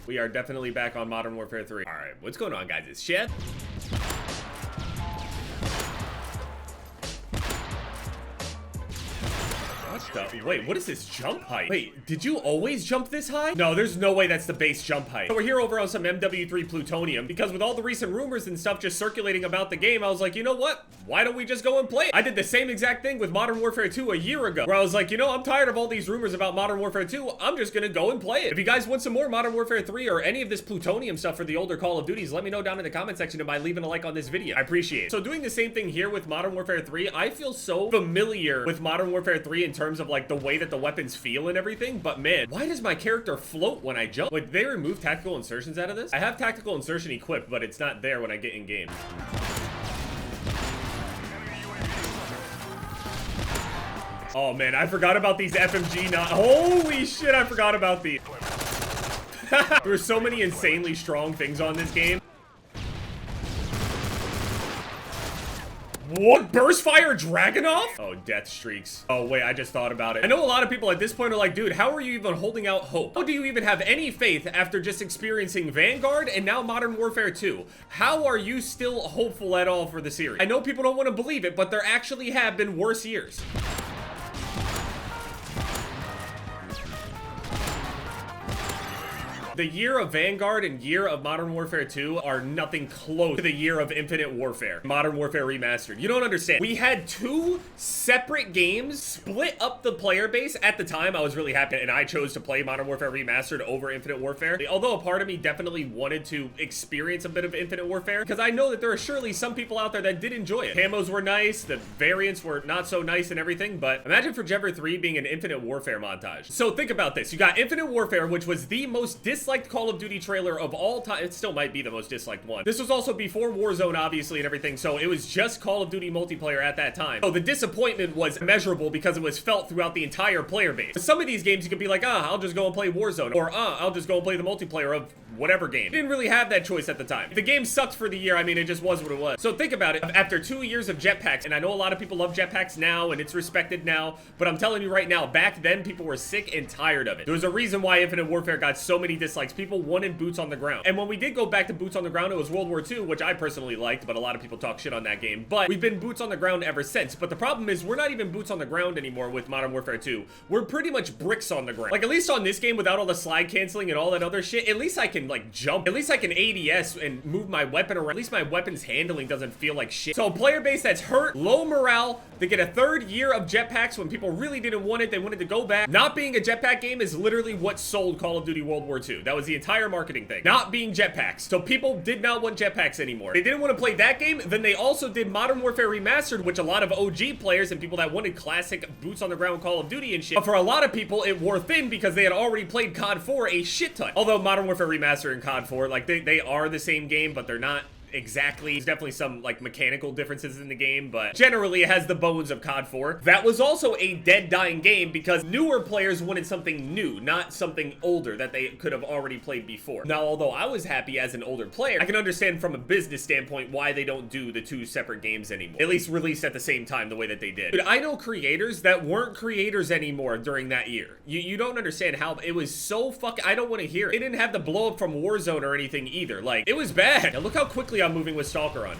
We are definitely back on Modern Warfare 3. All right, what's going on, guys? It's Chef. Wait, what is this jump height? Wait, did you always jump this high? No, there's no way that's the base jump height. So we're here over on some MW3 plutonium because with all the recent rumors and stuff just circulating about the game, I was like, you know what? Why don't we just go and play it? I did the same exact thing with Modern Warfare 2 a year ago, where I was like, you know, I'm tired of all these rumors about Modern Warfare 2. I'm just gonna go and play it. If you guys want some more Modern Warfare 3 or any of this plutonium stuff for the older Call of Duties, let me know down in the comment section by leaving a like on this video. I appreciate it. So doing the same thing here with Modern Warfare 3, I feel so familiar with Modern Warfare 3 in terms of like the way that the weapons feel and everything, but man, why does my character float when I jump? Wait, did they remove tactical insertions out of this? I have tactical insertion equipped, but it's not there when I get in game. Oh man, I forgot about these FMG holy shit, I forgot about these. There were so many insanely strong things on this game. What? Burst fire Dragunov? Oh, death streaks. Oh, wait, I just thought about it. I know a lot of people at this point are like, dude, how are you even holding out hope? How do you even have any faith after just experiencing Vanguard and now Modern Warfare 2? How are you still hopeful at all for the series? I know people don't want to believe it, but there actually have been worse years. The year of Vanguard and year of Modern Warfare 2 are nothing close to the year of Infinite Warfare, Modern Warfare Remastered. You don't understand. We had two separate games split up the player base. At the time, I was really happy, and I chose to play Modern Warfare Remastered over Infinite Warfare. Although a part of me definitely wanted to experience a bit of Infinite Warfare, because I know that there are surely some people out there that did enjoy it. Camos were nice, the variants were not so nice and everything, but imagine for GFUEL 3 being an Infinite Warfare montage. So think about this. You got Infinite Warfare, which was the most disliked Call of Duty trailer of all time. It still might be the most disliked one. This was also before Warzone, obviously, and everything, so it was just Call of Duty multiplayer at that time. So the disappointment was immeasurable because it was felt throughout the entire player base. With some of these games, you could be like, I'll just go and play Warzone, or I'll just go and play the multiplayer of whatever game. You didn't really have that choice at the time. If the game sucked for the year, I mean, it just was what it was. So think about it. After 2 years of jetpacks, and I know a lot of people love jetpacks now, and it's respected now, but I'm telling you right now, back then, people were sick and tired of it. There was a reason why Infinite Warfare got so many dislikes. People wanted boots on the ground. And when we did go back to boots on the ground, it was World War II, which I personally liked, but a lot of people talk shit on that game. But we've been boots on the ground ever since. But the problem is, we're not even boots on the ground anymore with Modern Warfare 2. We're pretty much bricks on the ground. Like, at least on this game, without all the slide canceling and all that other shit, at least I can, like, jump. At least I can ADS and move my weapon around. At least my weapon's handling doesn't feel like shit. So a player base that's hurt, low morale, they get a third year of jetpacks when people really didn't want it. They wanted to go back. Not being a jetpack game is literally what sold Call of Duty World War II. That was the entire marketing thing. Not being jetpacks. So people did not want jetpacks anymore. They didn't want to play that game. Then they also did Modern Warfare Remastered, which a lot of OG players and people that wanted classic boots on the ground Call of Duty and shit. But for a lot of people, it wore thin because they had already played COD 4 a shit ton. Although Modern Warfare Remastered and COD 4, like they are the same game, but they're not exactly. There's definitely some like mechanical differences in the game, but generally it has the bones of COD 4. That was also a dead dying game because newer players wanted something new, not something older that they could have already played before. Now, although I was happy as an older player, I can understand from a business standpoint why they don't do the two separate games anymore. At least released at the same time the way that they did. But I know creators that weren't creators anymore during that year. You don't understand how it was so fucking, I don't want to hear it. It didn't have the blow up from Warzone or anything either. Like, it was bad. Now look how quickly I'm moving with Stalker on.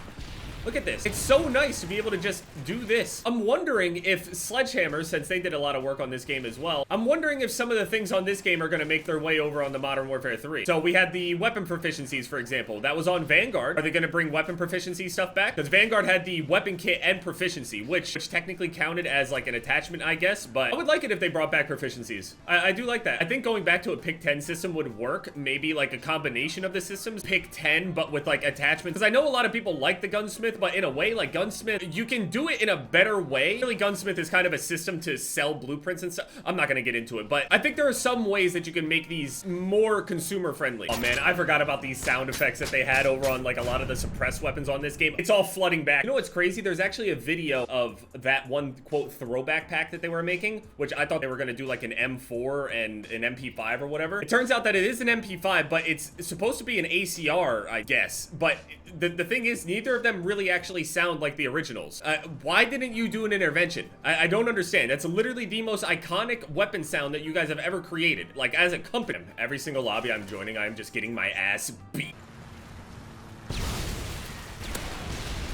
Look at this. It's so nice to be able to just do this. I'm wondering if Sledgehammer, since they did a lot of work on this game as well, I'm wondering if some of the things on this game are going to make their way over on the Modern Warfare 3. So we had the weapon proficiencies, for example. That was on Vanguard. Are they going to bring weapon proficiency stuff back? Because Vanguard had the weapon kit and proficiency, which technically counted as like an attachment, I guess. But I would like it if they brought back proficiencies. I do like that. I think going back to a pick 10 system would work. Maybe like a combination of the systems. Pick 10, but with like attachments. Because I know a lot of people like the Gunsmith, but in a way, like Gunsmith, you can do it in a better way. Really, Gunsmith is kind of a system to sell blueprints and stuff. I'm not gonna get into it, but I think there are some ways that you can make these more consumer friendly. Oh man, I forgot about these sound effects that they had over on like a lot of the suppressed weapons on this game. It's all flooding back. You know what's crazy? There's actually a video of that one quote throwback pack that they were making, which I thought they were gonna do like an M4 and an MP5 or whatever. It turns out that it is an MP5, but it's supposed to be an ACR, I guess. But the thing is, neither of them really really actually sound like the originals. Why didn't you do an intervention? I don't understand. That's literally the most iconic weapon sound that you guys have ever created. Like, as a company, every single lobby I'm joining, I'm just getting my ass beat.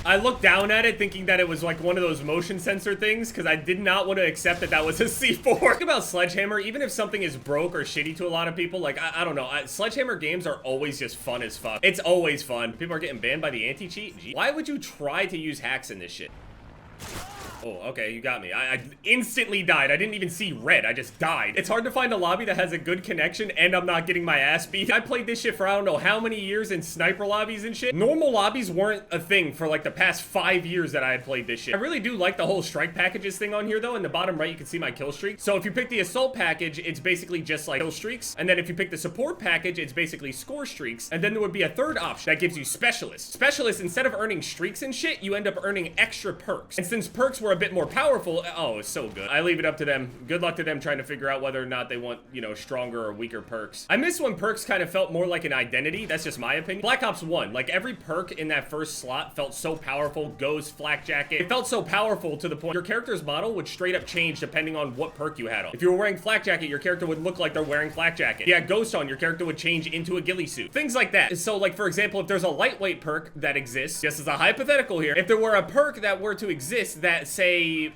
I looked down at it thinking that it was like one of those motion sensor things because I did not want to accept that that was a C4. Think about Sledgehammer, even if something is broke or shitty to a lot of people, like, I don't know, Sledgehammer games are always just fun as fuck. It's always fun. People are getting banned by the anti-cheat. Why would you try to use hacks in this shit? Oh, okay, you got me. I instantly died. I didn't even see red. I just died. It's hard to find a lobby that has a good connection and I'm not getting my ass beat. I played this shit for I don't know how many years in sniper lobbies and shit. Normal lobbies weren't a thing for like the past 5 years that I had played this shit. I really do like the whole strike packages thing on here though. In the bottom right, you can see my kill streak. So if you pick the assault package, it's basically just like kill streaks. And then if you pick the support package, it's basically score streaks. And then there would be a third option that gives you specialists. Specialists, instead of earning streaks and shit, you end up earning extra perks. And since perks were a bit more powerful, oh, it's so good. I leave it up to them. Good luck to them trying to figure out whether or not they want, you know, stronger or weaker perks. I miss when perks kind of felt more like an identity. That's just my opinion. Black Ops 1, like every perk in that first slot felt so powerful. Ghost, Flak Jacket. It felt so powerful to the point your character's model would straight up change depending on what perk you had on. If you were wearing Flak Jacket, your character would look like they're wearing Flak Jacket. If you had Ghost on, your character would change into a ghillie suit. Things like that. So like, for example, if there's a lightweight perk that exists, just as a hypothetical here, if there were a perk that were to exist that, say,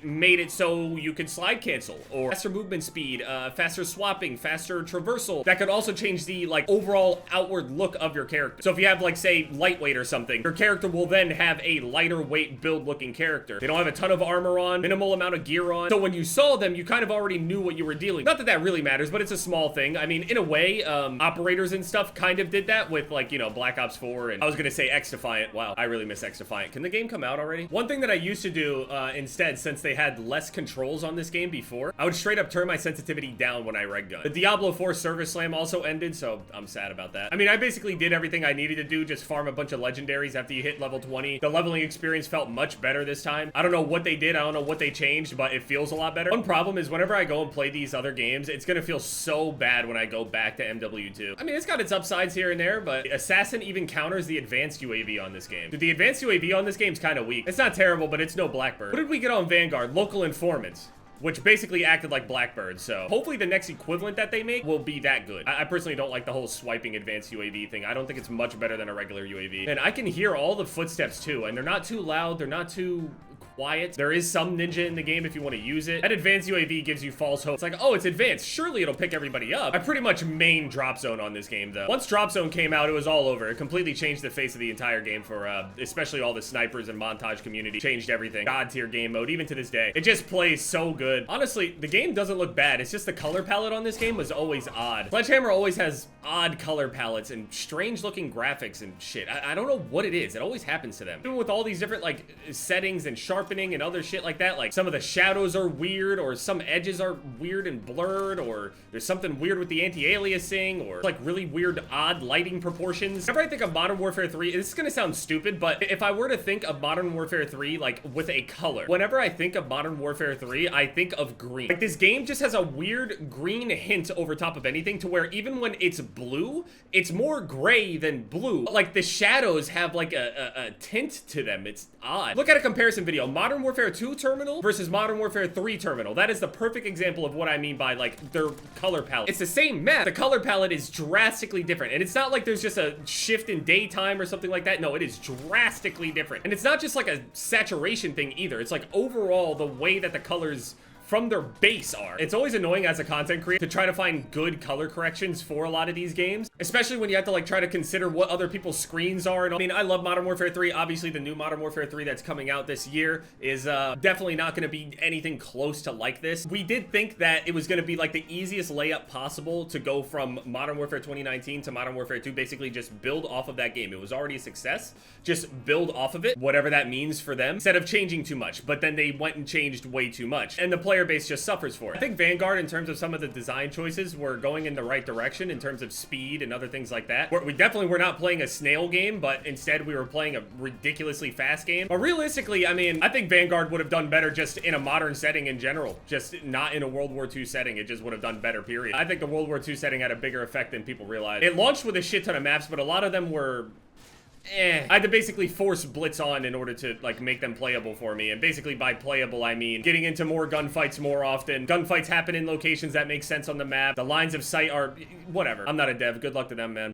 made it so you could slide cancel, or faster movement speed, faster swapping, faster traversal, that could also change the, like, overall outward look of your character. So if you have, like, say, lightweight or something, your character will then have a lighter weight build looking character. They don't have a ton of armor on, minimal amount of gear on. So when you saw them, you kind of already knew what you were dealing with. Not that that really matters, but it's a small thing. I mean, in a way, operators and stuff kind of did that with, like, you know, Black Ops 4 and I was gonna say X-Defiant. Wow, I really miss X-Defiant. Can the game come out already? One thing that I used to do instead, since they had less controls on this game before, I would straight up turn my sensitivity down when I reg gun. The Diablo 4 Service Slam also ended, so I'm sad about that. I mean, I basically did everything I needed to do, just farm a bunch of legendaries after you hit level 20. The leveling experience felt much better this time. I don't know what they did, I don't know what they changed, but it feels a lot better. One problem is whenever I go and play these other games, it's gonna feel so bad when I go back to MW2. I mean, it's got its upsides here and there, but Assassin even counters the advanced UAV on this game. Dude, the advanced UAV on this game's kind of weak. It's not terrible, but it's no Blackbird. What did we get on Vanguard? Local informants, which basically acted like Blackbird, so hopefully the next equivalent that they make will be that good. I personally don't like the whole swiping advanced UAV thing. I don't think it's much better than a regular UAV. And I can hear all the footsteps too, and they're not too loud, they're not too quiet. There is some ninja in the game if you want to use it. That advanced UAV gives you false hope. It's like, oh, it's advanced. Surely it'll pick everybody up. I pretty much main drop zone on this game though. Once drop zone came out, it was all over. It completely changed the face of the entire game for especially all the snipers and montage community. Changed everything. God tier game mode, even to this day. It just plays so good. Honestly, the game doesn't look bad. It's just the color palette on this game was always odd. Sledgehammer always has odd color palettes and strange looking graphics and shit. I don't know what it is. It always happens to them. Even with all these different like settings and sharpening and other shit like that, like some of the shadows are weird, or some edges are weird and blurred, or there's something weird with the anti-aliasing, or like really weird odd lighting proportions. Whenever I think of Modern Warfare 3, this is gonna sound stupid, but if I were to think of Modern Warfare 3 like with a color, whenever I think of Modern Warfare 3, I think of green. Like this game just has a weird green hint over top of anything, to where even when it's blue, it's more gray than blue. Like the shadows have like a tint to them. It's odd. Look at a comparison video. Modern Warfare 2 terminal versus Modern Warfare 3 terminal. That is the perfect example of what I mean by like their color palette. It's the same map. The color palette is drastically different. And it's not like there's just a shift in daytime or something like that. No, it is drastically different. And it's not just like a saturation thing either. It's like overall the way that the colors from their base are. It's always annoying as a content creator to try to find good color corrections for a lot of these games, especially when you have to like try to consider what other people's screens are. And I mean, I love Modern Warfare 3. Obviously, the new Modern Warfare 3 that's coming out this year is definitely not going to be anything close to like this. We did think that it was going to be like the easiest layup possible to go from Modern Warfare 2019 to Modern Warfare 2, basically just build off of that game. It was already a success. Just build off of it, whatever that means for them, instead of changing too much. But then they went and changed way too much, and the player base just suffers for it. I think Vanguard, in terms of some of the design choices, were going in the right direction in terms of speed and other things like that. We definitely were not playing a snail game, but instead we were playing a ridiculously fast game. But realistically, I mean, I think Vanguard would have done better just in a modern setting in general, just not in a World War II setting. It just would have done better, period. I think the World War II setting had a bigger effect than people realize. It launched with a shit ton of maps, but a lot of them were I had to basically force Blitz on in order to, like, make them playable for me. And basically by playable, I mean getting into more gunfights more often. Gunfights happen in locations that make sense on the map. The lines of sight are... whatever. I'm not a dev. Good luck to them, man.